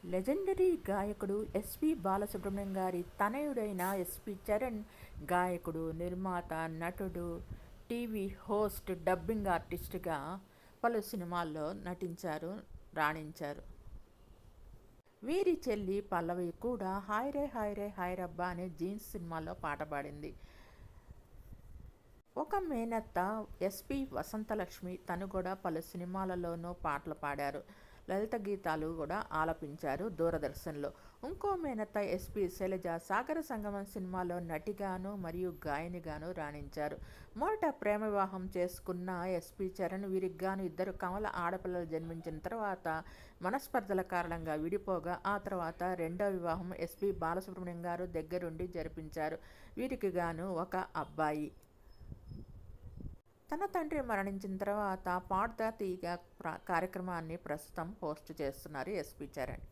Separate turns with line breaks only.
Legendary గాయకుడు SP Balasubrahmanyam గారి తనయుడైన SP Charan గాయకుడు, నిర్మాత, నటుడు, టీవీ హోస్ట్, డబ్బింగ్ ఆర్టిస్ట్గా పలు సినిమాల్లో నటించారు, రాణించారు. వీరి చెల్లి పల్లవి కూడా హాయ్ రే హాయ్ రే హాయ్ రబ్బా అనే జీన్స్ సినిమాలో పాట పాడింది. ఒక మేనత్త ఎస్పి వసంతలక్ష్మి, తను కూడా పలు సినిమాలలోనూ పాటలు పాడారు, లలిత గీతాలు కూడా ఆలపించారు దూరదర్శన్లో. ఇంకో మేనత్త ఎస్పి శైలజ సాగర సంగమం సినిమాలో నటిగాను మరియు గాయనిగాను రాణించారు. మొదట ప్రేమ వివాహం చేసుకున్న ఎస్పి చరణ్, వీరికి గాను ఇద్దరు కమల ఆడపిల్లలు జన్మించిన తర్వాత మనస్పర్ధల కారణంగా విడిపోగా, ఆ తర్వాత రెండో వివాహం ఎస్పి బాలసుబ్రహ్మణ్యం గారు దగ్గరుండి జరిపించారు. వీరికి గాను ఒక అబ్బాయి. తన తండ్రి మరణించిన తర్వాత పాడుతా తీయగా కార్యక్రమాన్ని ప్రస్తుతం హోస్ట్ చేస్తున్నారు ఎస్పి చరణ్.